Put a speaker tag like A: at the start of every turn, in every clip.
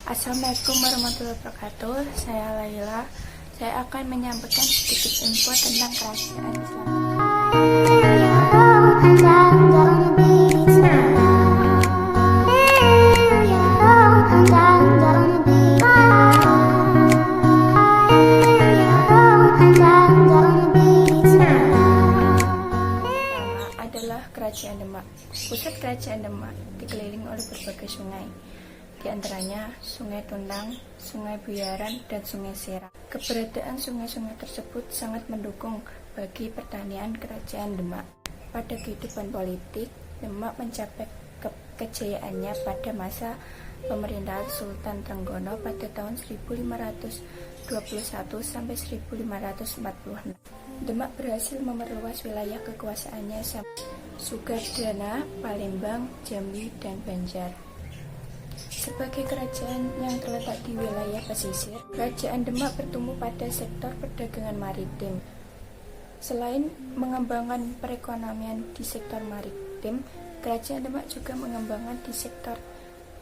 A: Assalamualaikum warahmatullahi wabarakatuh. Saya Laila. Saya akan menyampaikan sedikit info tentang kerajaan Islam. Adalah Kerajaan Demak. Pusat Kerajaan Demak dikelilingi oleh berbagai sungai. Di antaranya Sungai Tundang, Sungai Buyaran, dan Sungai Serak. Keberadaan sungai-sungai tersebut sangat mendukung bagi pertanian Kerajaan Demak. Pada kehidupan politik, Demak mencapai kejayaannya pada masa pemerintahan Sultan Trenggono pada tahun 1521 sampai 1546. Demak berhasil memperluas wilayah kekuasaannya sampai Sukadana, Palembang, Jambi, dan Banjar. Sebagai kerajaan yang terletak di wilayah pesisir, Kerajaan Demak bertumbuh pada sektor perdagangan maritim. Selain mengembangkan perekonomian di sektor maritim, Kerajaan Demak juga mengembangkan di sektor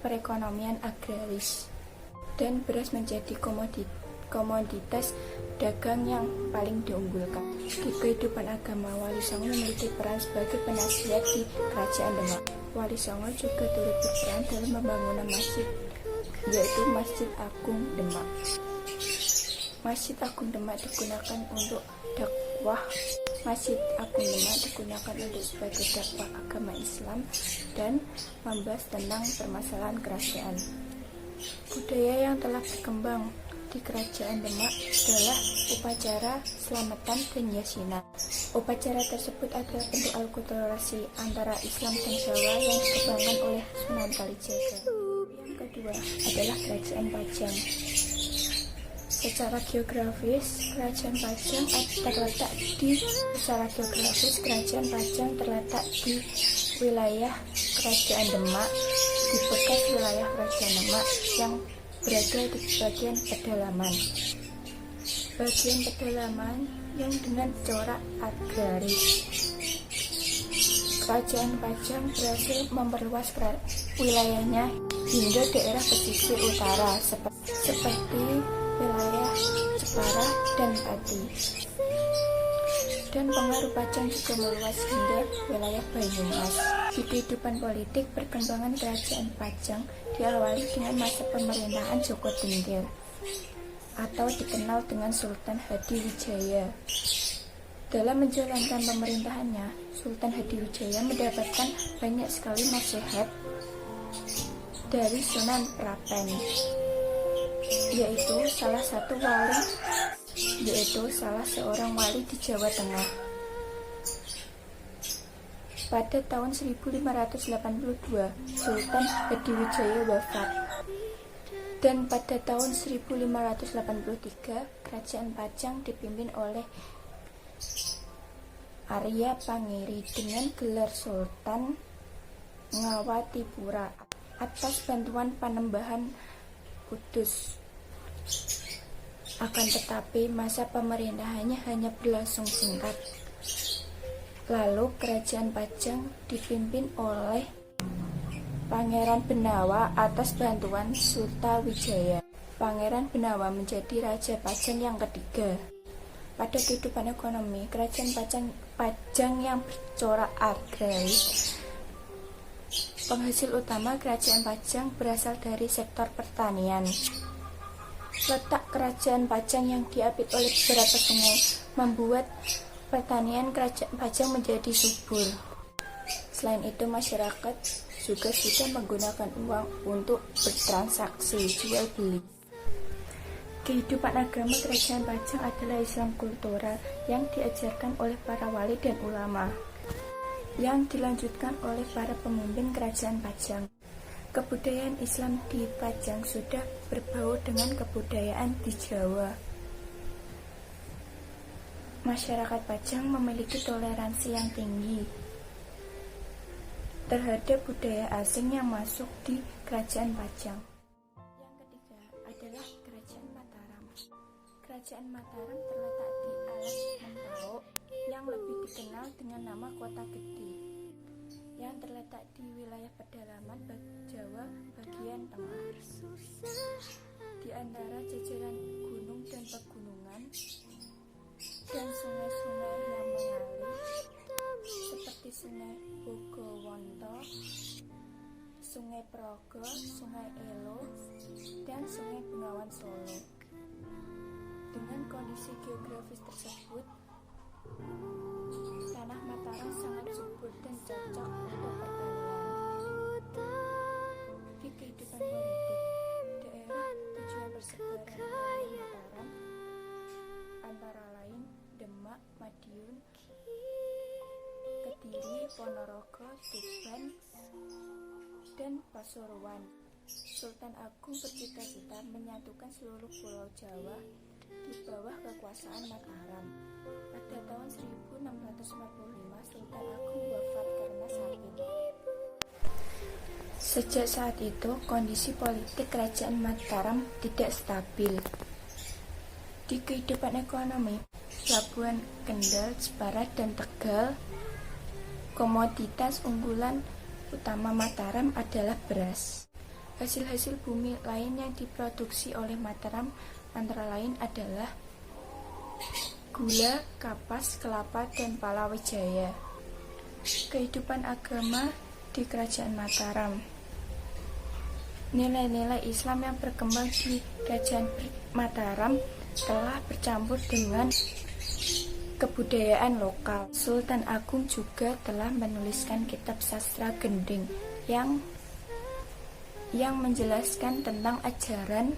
A: perekonomian agraris. Dan beras menjadi komoditas dagang yang paling diunggulkan. Di kehidupan agama, Wali Songo memiliki peran sebagai penasihat di Kerajaan Demak. Wali Songo juga turut berperan dalam pembangunan masjid, yaitu Masjid Agung Demak. Masjid Agung Demak digunakan untuk dakwah. Masjid Agung Demak digunakan untuk sebagai dakwah agama Islam dan membahas tentang permasalahan kerajaan. Budaya yang telah berkembang di Kerajaan Demak adalah upacara selamatan dan yasinan. Upacara tersebut adalah bentuk akulturasi antara Islam dan Jawa yang dikembangkan oleh Sunan Kalijaga. Yang kedua adalah Kerajaan Pajang. Secara geografis, Kerajaan Pajang terletak di wilayah Kerajaan Demak, di bekas wilayah Kerajaan Demak yang berada di bagian pedalaman. Bagian pedalaman yang dengan corak agraris. Kerajaan Pajang berhasil memperluas wilayahnya hingga daerah pesisir utara seperti wilayah Jepara dan Pati. Dan pengaruh Pajang juga meluas hingga wilayah Banyumas. Di kehidupan politik, perkembangan Kerajaan Pajang diawali dengan masa pemerintahan Joko Tingkir atau dikenal dengan Sultan Hadiwijaya. Dalam menjalankan pemerintahannya, Sultan Hadiwijaya mendapatkan banyak sekali nasihat dari Sunan Prapen, yaitu salah seorang wali di Jawa Tengah. Pada tahun 1582, Sultan Hadiwijaya wafat. Dan pada tahun 1583, Kerajaan Pajang dipimpin oleh Arya Pangiri dengan gelar Sultan Ngawatipura atas bantuan Panembahan Kudus. Akan tetapi masa pemerintahannya hanya berlangsung singkat. Lalu Kerajaan Pajang dipimpin oleh Pangeran Benawa atas bantuan Sutawijaya. Pangeran Benawa menjadi Raja Pajang yang ketiga. Pada kehidupan ekonomi, Kerajaan Pajang yang bercorak agraris. Penghasil utama Kerajaan Pajang berasal dari sektor pertanian. Letak Kerajaan Pajang yang diapit oleh beberapa sungai membuat pertanian Kerajaan Pajang menjadi subur. Selain itu, masyarakat juga sudah menggunakan uang untuk bertransaksi jual beli. Kehidupan agama Kerajaan Pajang adalah Islam kultural yang diajarkan oleh para wali dan ulama, yang dilanjutkan oleh para pemimpin Kerajaan Pajang. Kebudayaan Islam di Pajang sudah berbau dengan kebudayaan di Jawa. Masyarakat Pajang memiliki toleransi yang tinggi terhadap budaya asing yang masuk di Kerajaan Pajang. Yang ketiga adalah Kerajaan Mataram. Kerajaan Mataram terletak di Alas Mentawai yang lebih dikenal dengan nama Kota Gede, yang terletak di wilayah pedalaman Jawa bagian tengah. antara jajaran gunung dan pegunungan dan sungai-sungai yang mengalir seperti Sungai Bogowonto, Sungai Progo, Sungai Elo, dan Sungai Bengawan Solo. Dengan kondisi geografis tersebut, tanah Mataram sangat subur dan cocok untuk pertanian. Di kehidupan politik, daerah tujuan persebaran Mataram antara lain Demak, Madiun, Kediri, Ponorogo, Tuban, dan Pasuruan. Sultan Agung bercita-cita menyatukan seluruh Pulau Jawa di bawah kekuasaan Mataram. Pada tahun 1645, Sultan Agung wafat karena sakit. Sejak saat itu, kondisi politik kerajaan Mataram tidak stabil. Di kehidupan ekonomi, Pelabuhan Kendal, Jepara, dan Tegal, komoditas unggulan utama Mataram adalah beras. Hasil-hasil bumi lain yang diproduksi oleh Mataram antara lain adalah gula, kapas, kelapa, dan palawija. Kehidupan agama di Kerajaan Mataram. Nilai-nilai Islam yang berkembang di Kerajaan Mataram telah bercampur dengan kebudayaan lokal. Sultan Agung juga telah menuliskan kitab sastra gending yang menjelaskan tentang ajaran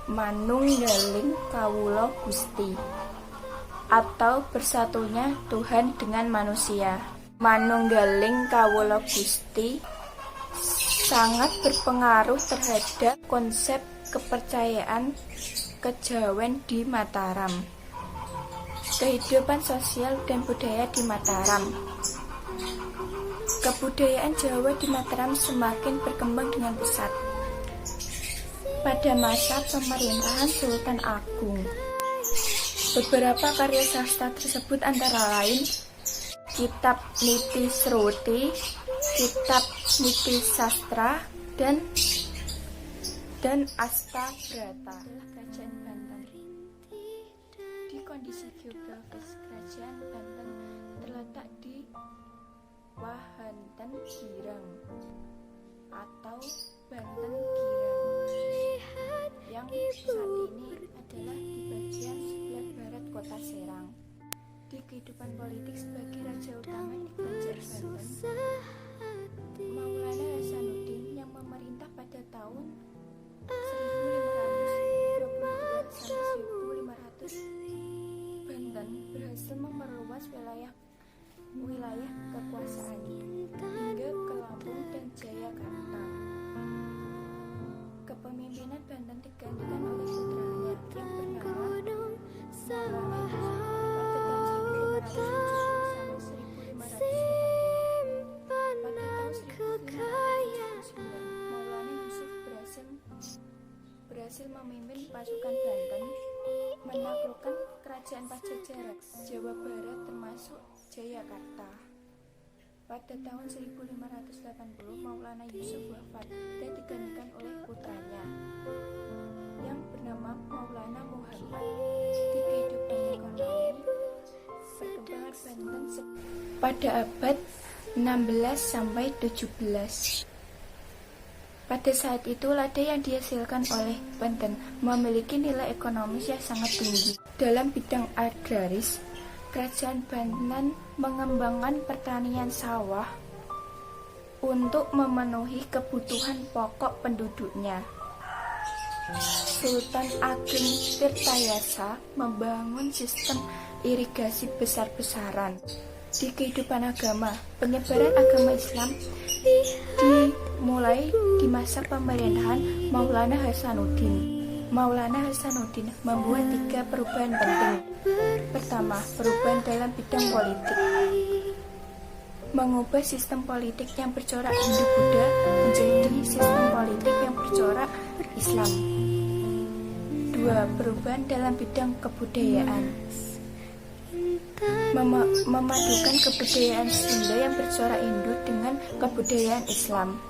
A: Manunggaling Kawula Gusti atau bersatunya Tuhan dengan manusia. Manunggaling Kawula Gusti sangat berpengaruh terhadap konsep kepercayaan kejawen di Mataram. Kehidupan sosial dan budaya di Mataram. Kebudayaan Jawa di Mataram semakin berkembang dengan pesat pada masa pemerintahan Sultan Agung. Beberapa karya sastra tersebut antara lain Kitab Niti Sruti, Kitab Niti Sastra, dan Astabrata. Kerajaan Banten. Di kondisi geografis, Kerajaan Banten terletak di Wahanten Girang atau Banten Girang yang saat ini adalah di bagian sebelah barat kota Serang. Di kehidupan politik sebagai raja utama di Kerajaan Banten, Maulana Hasanuddin yang memerintah pada tahun 1522 sampai 1500, Banten berhasil memerluas wilayah kekuasaannya hingga ke Lampung dan Jayakarta. Kepemimpinan Banten digantikan oleh putranya yang bernama Maulana Yusuf pada tahun 1570 sampai 1580. Pada tahun 1579, Maulana Yusuf berhasil memimpin pasukan Banten menaklukkan kerajaan Pajajaran Jawa Barat termasuk Jayakarta. Pada tahun 1580, Maulana Yusuf wafat dan digantikan oleh putranya yang bernama Maulana Muhammad. Di kehidupan ekonomi, perkembangan Banten pada abad 16 sampai 17. Pada saat itu, lada yang dihasilkan oleh Banten memiliki nilai ekonomis yang sangat tinggi. Dalam bidang agraris, Kerajaan Banten mengembangkan pertanian sawah untuk memenuhi kebutuhan pokok penduduknya. Sultan Agung Tirtayasa membangun sistem irigasi besar-besaran. Di kehidupan agama, penyebaran agama Islam dimulai di masa pemerintahan Maulana Hasanuddin. Maulana Hasanuddin membuat 3 perubahan penting. Pertama, perubahan dalam bidang politik. Mengubah sistem politik yang bercorak Hindu-Buddha menjadi sistem politik yang bercorak Islam. 2. Perubahan dalam bidang kebudayaan. Memadukan kebudayaan Sunda yang bercorak Hindu dengan kebudayaan Islam.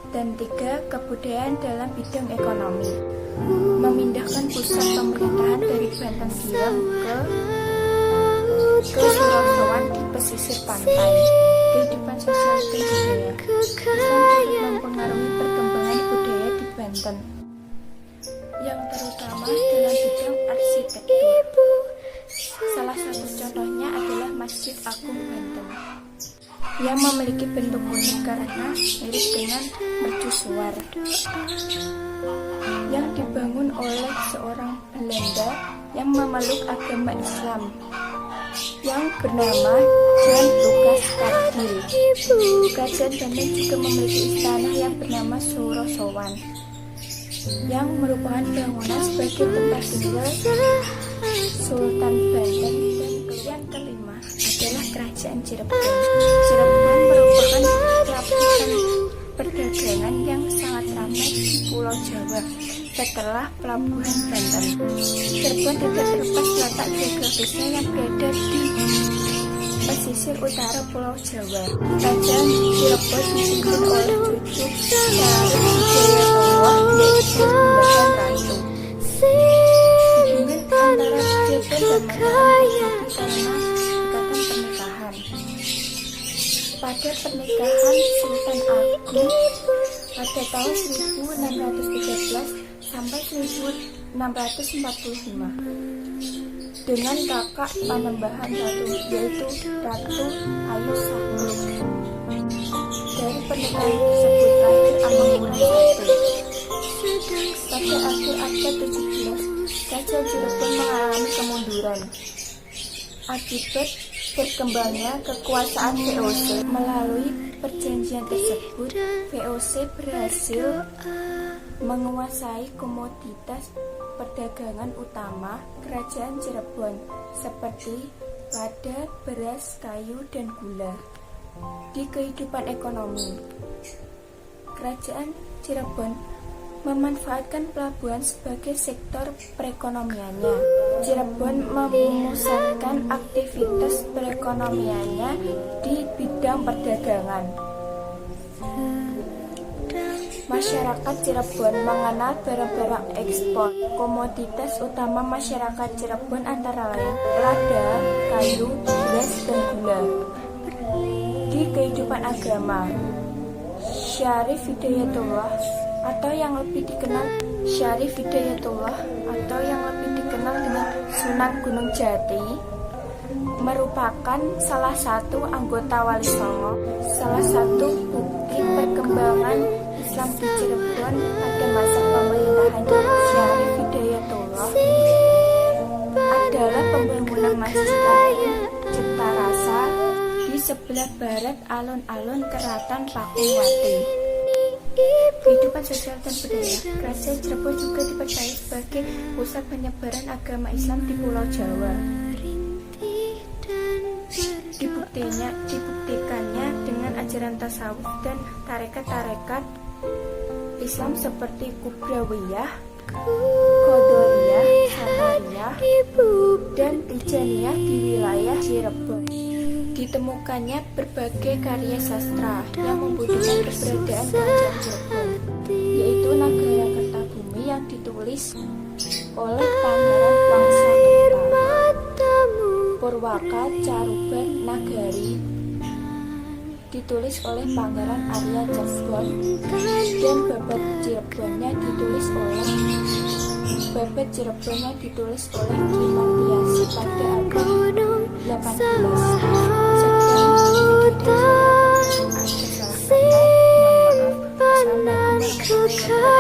A: Dan 3. Kebudayaan dalam bidang ekonomi. Memindahkan pusat pemerintahan dari Banten Gilang ke Surosowan di pesisir pantai. Kehidupan sosial dan budaya. Islam turut mempengaruhi perkembangan budaya di Banten, yang terutama dalam bidang arsitektur. Salah satu contohnya adalah Masjid Agung Banten, yang memiliki bentuk unik karena mirip dengan mercusuar, yang dibangun oleh seorang Belanda yang memeluk agama Islam, yang bernama Jan Lucas Kaardil. Kerajaan Banten juga memiliki istana yang bernama Surosowan, yang merupakan bangunan sebagai tempat tinggal Sultan Banten. Dan yang kelima adalah Kerajaan Cirebon. Cirebon merupakan pelabuhan perdagangan yang sangat ramai di Pulau Jawa setelah pelabuhan Banten. Cirebon tidak terlepas letak geografisnya yang berada di pesisir utara Pulau Jawa. Kerajaan Cirebon dipimpin oleh cucu Syarif Hidayatullah, yaitu Mbah Ratu. Hubungan antara Cirebon dan Mataram karena ikatan pernikahan. Pada pernikahan Sultan Agung pada tahun 1613 sampai 1645 dengan kakak Panembahan Ratu, yaitu Ratu Ayu Sahlun. Dari pernikahan tersebut lahir Amangkurat I. Pada akhir abad 17, Kerajaan Cirebon mengalami kemunduran akibat berkembangnya kekuasaan VOC. Melalui perjanjian tersebut, VOC berhasil menguasai komoditas perdagangan utama Kerajaan Cirebon seperti lada, beras, kayu, dan gula. Di kehidupan ekonomi, Kerajaan Cirebon memanfaatkan pelabuhan sebagai sektor perekonomiannya. Cirebon memusatkan aktivitas perekonomiannya di bidang perdagangan. Masyarakat Cirebon mengenal barang-barang ekspor. Komoditas utama masyarakat Cirebon antara lain lada, kayu, beras, dan gula. Di kehidupan agama, Syarif Hidayatullah atau yang lebih dikenal dengan Sunan Gunung Jati merupakan salah satu anggota Wali Songo. Salah satu bukti perkembangan Islam di Cirebon pada masa pemerintahan Syarif Hidayatullah adalah pembangunan Masjid Agung Ciptarasa di sebelah barat alun-alun Keraton Pakuwati. Kehidupan sosial dan budaya. Kerajaan Cirebon juga dipercaya sebagai pusat penyebaran agama Islam di Pulau Jawa. Dibuktikannya dengan ajaran tasawuf dan tarekat-tarekat Islam seperti Kubrawiyah, Qadariyah, Satariyah, dan Tijaniyah di wilayah Cirebon. Ditemukannya berbagai karya sastra yang membuktikan keberadaan Kerajaan Cirebon, yaitu Nagara Kertabumi yang ditulis oleh Pangeran Wangsakerta, Purwaka Caruban Nagari ditulis oleh Pangeran Arya Cakbon, dan Babad Cirebonnya ditulis oleh Ki Martiasi pada abad 18.